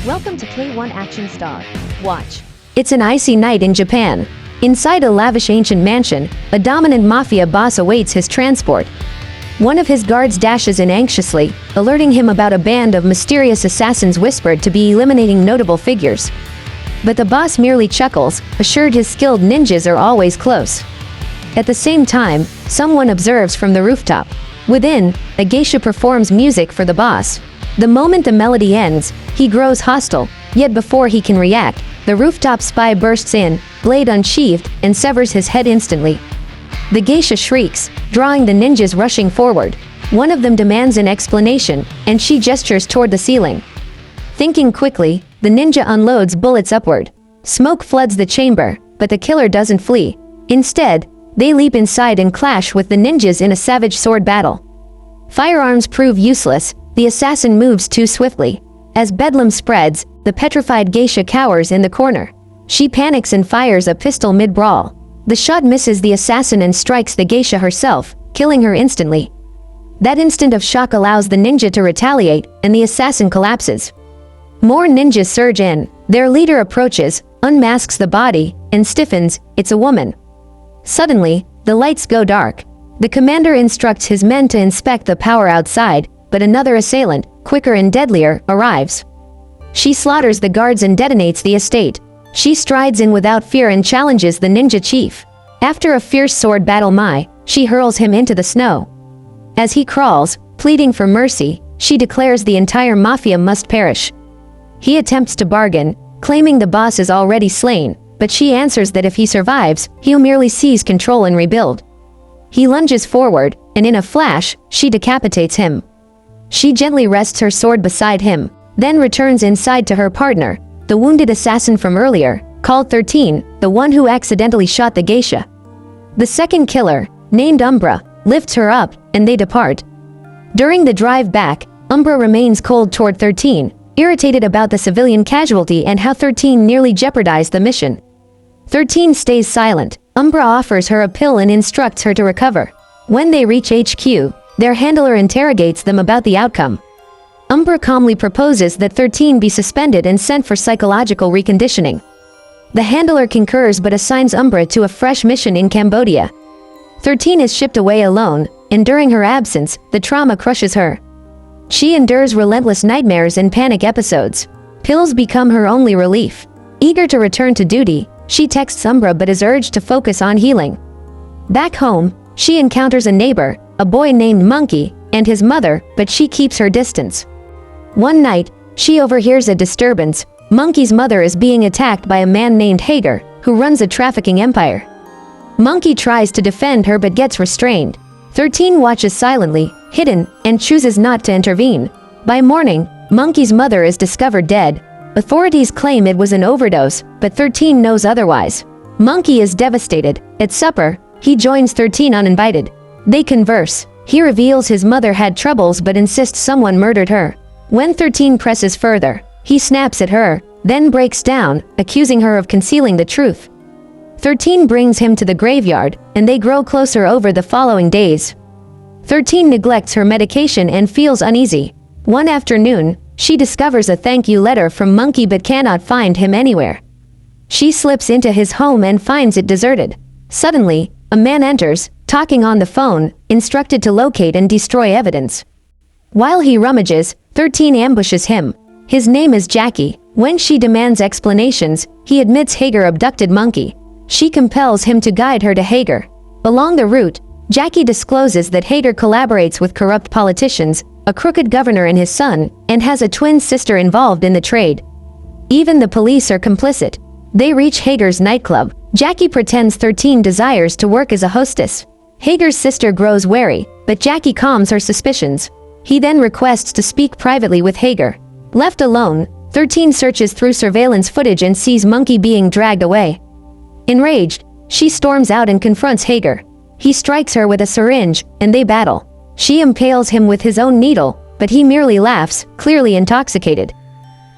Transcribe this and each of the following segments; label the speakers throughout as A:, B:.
A: Welcome to Kaywon Action Star. Watch. It's an icy night in Japan. Inside a lavish ancient mansion, a dominant mafia boss awaits his transport. One of his guards dashes in anxiously, alerting him about a band of mysterious assassins whispered to be eliminating notable figures. But the boss merely chuckles, assured his skilled ninjas are always close. At the same time, someone observes from the rooftop. Within, a geisha performs music for the boss. The moment the melody ends, he grows hostile, yet before he can react, the rooftop spy bursts in, blade unsheathed, and severs his head instantly. The geisha shrieks, drawing the ninjas rushing forward. One of them demands an explanation, and she gestures toward the ceiling. Thinking quickly, the ninja unloads bullets upward. Smoke floods the chamber, but the killer doesn't flee. Instead, they leap inside and clash with the ninjas in a savage sword battle. Firearms prove useless, the assassin moves too swiftly. As bedlam spreads, the petrified geisha cowers in the corner. She panics and fires a pistol mid-brawl. The shot misses the assassin and strikes the geisha herself, killing her instantly. That instant of shock allows the ninja to retaliate, and the assassin collapses. More ninjas surge in. Their leader approaches, unmasks the body, and stiffens. It's a woman. Suddenly, the lights go dark. The commander instructs his men to inspect the power outside, but another assailant, quicker and deadlier, arrives. She slaughters the guards and detonates the estate. She strides in without fear and challenges the ninja chief. After a fierce sword battle she hurls him into the snow. As he crawls, pleading for mercy, she declares the entire mafia must perish. He attempts to bargain, claiming the boss is already slain, but she answers that if he survives, he'll merely seize control and rebuild. He lunges forward, and in a flash, she decapitates him. She gently rests her sword beside him, then returns inside to her partner, the wounded assassin from earlier, called 13, the one who accidentally shot the geisha. The second killer, named Umbra, lifts her up, and they depart. During the drive back, Umbra remains cold toward 13, irritated about the civilian casualty and how 13 nearly jeopardized the mission. 13 stays silent. Umbra offers her a pill and instructs her to recover. When they reach HQ, their handler interrogates them about the outcome. Umbra calmly proposes that 13 be suspended and sent for psychological reconditioning. The handler concurs but assigns Umbra to a fresh mission in Cambodia. 13 is shipped away alone, and during her absence, the trauma crushes her. She endures relentless nightmares and panic episodes. Pills become her only relief. Eager to return to duty, she texts Umbra but is urged to focus on healing. Back home, she encounters a neighbor, a boy named Monkey, and his mother, but she keeps her distance. One night, she overhears a disturbance. Monkey's mother is being attacked by a man named Hager, who runs a trafficking empire. Monkey tries to defend her but gets restrained. 13 watches silently, hidden, and chooses not to intervene. By morning, Monkey's mother is discovered dead. Authorities claim it was an overdose, but 13 knows otherwise. Monkey is devastated. At supper, he joins 13 uninvited. They converse. He reveals his mother had troubles but insists someone murdered her. When 13 presses further, he snaps at her, then breaks down, accusing her of concealing the truth. 13 brings him to the graveyard, and they grow closer over the following days. 13 neglects her medication and feels uneasy. One afternoon, she discovers a thank you letter from Monkey but cannot find him anywhere. She slips into his home and finds it deserted. Suddenly, a man enters, talking on the phone, instructed to locate and destroy evidence. While he rummages, 13 ambushes him. His name is Jackie. When she demands explanations, he admits Hager abducted Monkey. She compels him to guide her to Hager. Along the route, Jackie discloses that Hager collaborates with corrupt politicians, a crooked governor and his son, and has a twin sister involved in the trade. Even the police are complicit. They reach Hager's nightclub. Jackie pretends 13 desires to work as a hostess. Hager's sister grows wary, but Jackie calms her suspicions. He then requests to speak privately with Hager. Left alone, 13 searches through surveillance footage and sees Monkey being dragged away. Enraged, she storms out and confronts Hager. He strikes her with a syringe, and they battle. She impales him with his own needle, but he merely laughs, clearly intoxicated.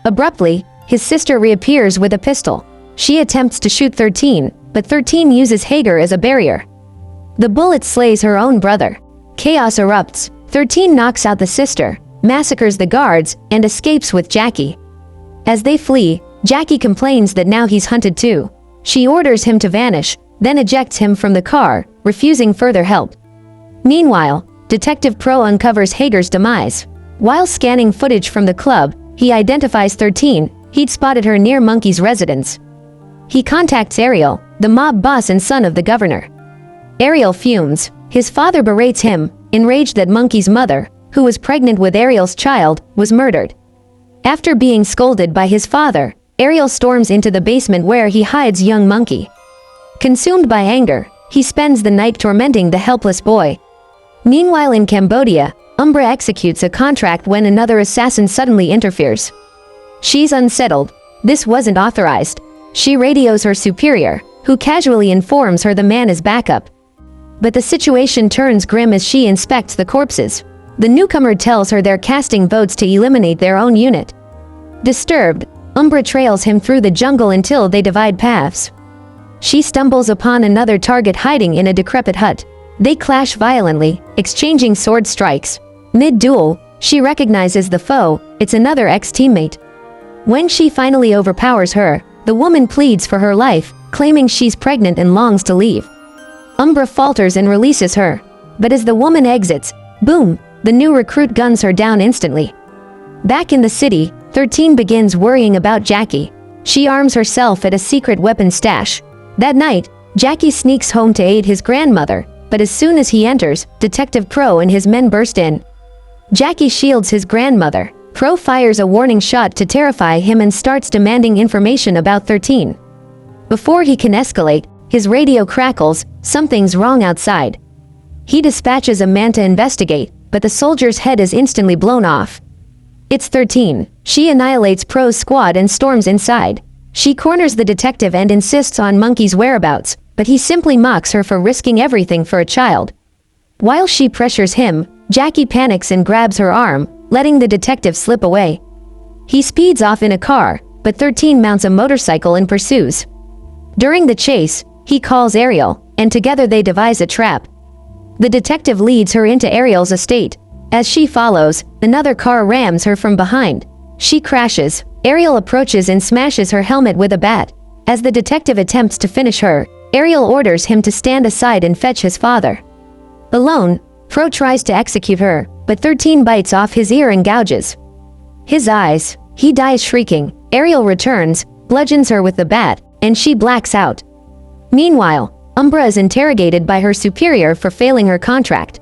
A: Abruptly, his sister reappears with a pistol. She attempts to shoot 13, but 13 uses Hager as a barrier. The bullet slays her own brother. Chaos erupts. 13 knocks out the sister, massacres the guards, and escapes with Jackie. As they flee, Jackie complains that now he's hunted too. She orders him to vanish, then ejects him from the car, refusing further help. Meanwhile, Detective Pro uncovers Hager's demise. While scanning footage from the club, he identifies 13. He'd spotted her near Monkey's residence. He contacts Ariel, the mob boss and son of the governor. Ariel fumes. His father berates him, enraged that Monkey's mother, who was pregnant with Ariel's child, was murdered. After being scolded by his father, Ariel storms into the basement where he hides young Monkey. Consumed by anger, he spends the night tormenting the helpless boy. Meanwhile in Cambodia, Umbra executes a contract when another assassin suddenly interferes. She's unsettled. This wasn't authorized. She radios her superior, who casually informs her the man is backup. But the situation turns grim as she inspects the corpses. The newcomer tells her they're casting votes to eliminate their own unit. Disturbed, Umbra trails him through the jungle until they divide paths. She stumbles upon another target hiding in a decrepit hut. They clash violently, exchanging sword strikes. Mid-duel, she recognizes the foe. It's another ex-teammate. When she finally overpowers her, the woman pleads for her life, claiming she's pregnant and longs to leave. Umbra falters and releases her. But as the woman exits, boom, the new recruit guns her down instantly. Back in the city, 13 begins worrying about Jackie. She arms herself at a secret weapon stash. That night, Jackie sneaks home to aid his grandmother, but as soon as he enters, Detective Pro and his men burst in. Jackie shields his grandmother. Pro fires a warning shot to terrify him and starts demanding information about 13. Before he can escalate, his radio crackles. Something's wrong outside. He dispatches a man to investigate, but the soldier's head is instantly blown off. It's 13. She annihilates Pro's squad and storms inside. She corners the detective and insists on Monkey's whereabouts, but he simply mocks her for risking everything for a child. While she pressures him, Jackie panics and grabs her arm, letting the detective slip away. He speeds off in a car, but 13 mounts a motorcycle and pursues. During the chase, he calls Ariel, and together they devise a trap. The detective leads her into Ariel's estate. As she follows, another car rams her from behind. She crashes. Ariel approaches and smashes her helmet with a bat. As the detective attempts to finish her, Ariel orders him to stand aside and fetch his father. Alone, Pro tries to execute her, but 13 bites off his ear and gouges his eyes. He dies shrieking. Ariel returns, bludgeons her with the bat, and she blacks out. Meanwhile, Umbra is interrogated by her superior for failing her contract.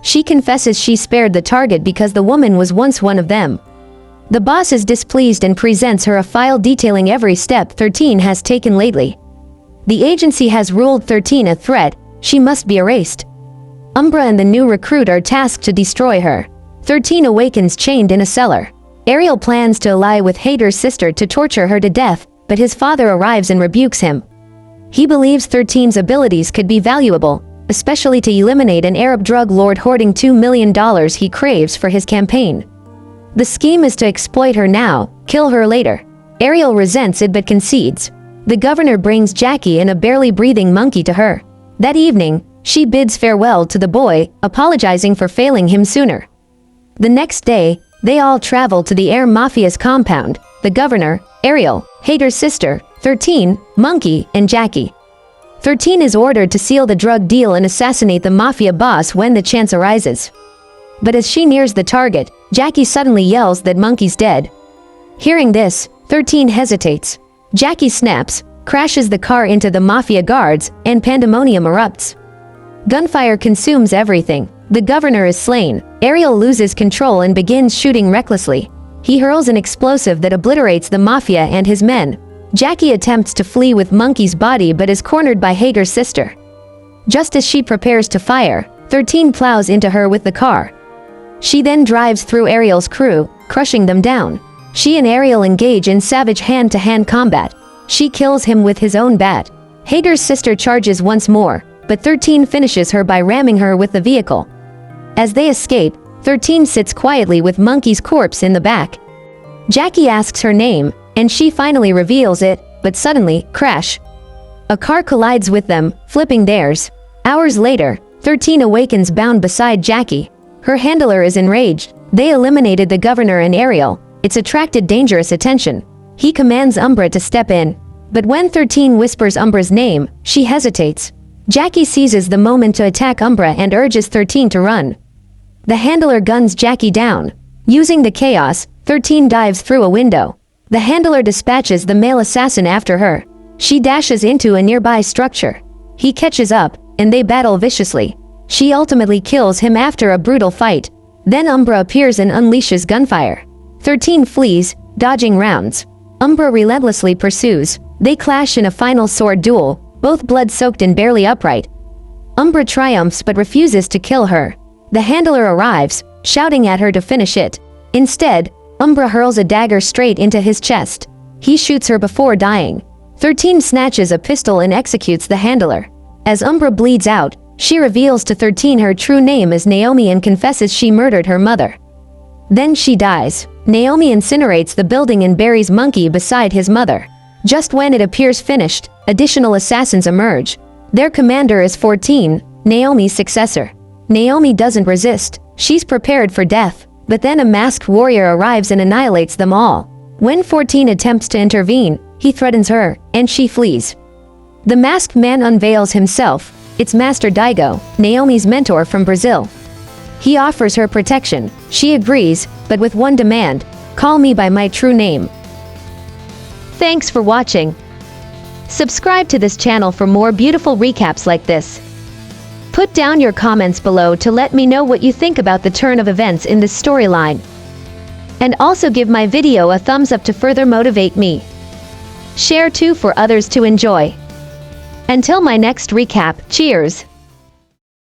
A: She confesses she spared the target because the woman was once one of them. The boss is displeased and presents her a file detailing every step 13 has taken lately. The agency has ruled 13 a threat. She must be erased. Umbra and the new recruit are tasked to destroy her. 13 awakens chained in a cellar. Ariel plans to ally with Hader's sister to torture her to death, but his father arrives and rebukes him. He believes 13's abilities could be valuable, especially to eliminate an Arab drug lord hoarding $2 million he craves for his campaign. The scheme is to exploit her now, kill her later. Ariel resents it but concedes. The governor brings Jackie and a barely breathing Monkey to her. That evening, she bids farewell to the boy, apologizing for failing him sooner. The next day, they all travel to the A Mafia's compound. The governor, Ariel, Hader's sister, 13, Monkey, and Jackie. 13 is ordered to seal the drug deal and assassinate the Mafia boss when the chance arises. But as she nears the target, Jackie suddenly yells that Monkey's dead. Hearing this, 13 hesitates. Jackie snaps, crashes the car into the Mafia guards, and pandemonium erupts. Gunfire consumes everything. The governor is slain. Ariel loses control and begins shooting recklessly. He hurls an explosive that obliterates the Mafia and his men. Jackie attempts to flee with Monkey's body but is cornered by Hager's sister. Just as she prepares to fire, 13 plows into her with the car. She then drives through Ariel's crew, crushing them down. She and Ariel engage in savage hand-to-hand combat. She kills him with his own bat. Hager's sister charges once more, but 13 finishes her by ramming her with the vehicle. As they escape, 13 sits quietly with Monkey's corpse in the back. Jackie asks her name, and she finally reveals it, but suddenly, crash. A car collides with them, flipping theirs. Hours later, 13 awakens bound beside Jackie. Her handler is enraged. They eliminated the governor and Ariel, It's attracted dangerous attention. He commands Umbra to step in. But when 13 whispers Umbra's name, she hesitates. Jackie seizes the moment to attack Umbra and urges 13 to run. The handler guns Jackie down. Using the chaos, 13 dives through a window. The handler dispatches the male assassin after her. She dashes into a nearby structure. He catches up, and they battle viciously. She ultimately kills him after a brutal fight. Then Umbra appears and unleashes gunfire. 13 flees, dodging rounds. Umbra relentlessly pursues. They clash in a final sword duel, both blood-soaked and barely upright. Umbra triumphs but refuses to kill her. The handler arrives, shouting at her to finish it. Instead, Umbra hurls a dagger straight into his chest. He shoots her before dying. 13 snatches a pistol and executes the handler. As Umbra bleeds out, she reveals to 13 her true name as Naomi and confesses she murdered her mother. Then she dies. Naomi incinerates the building and buries Monkey beside his mother. Just when it appears finished, additional assassins emerge. Their commander is 14, Naomi's successor. Naomi doesn't resist. She's prepared for death. But then a masked warrior arrives and annihilates them all. When 14 attempts to intervene, he threatens her, and she flees. The masked man unveils himself. It's Master Daigo, Naomi's mentor from Brazil. He offers her protection. She agrees, but with one demand: call me by my true name. Thanks for watching. Subscribe to this channel for more beautiful recaps like this. Put down your comments below to let me know what you think about the turn of events in this storyline. And also give my video a thumbs up to further motivate me. Share too for others to enjoy. Until my next recap, cheers!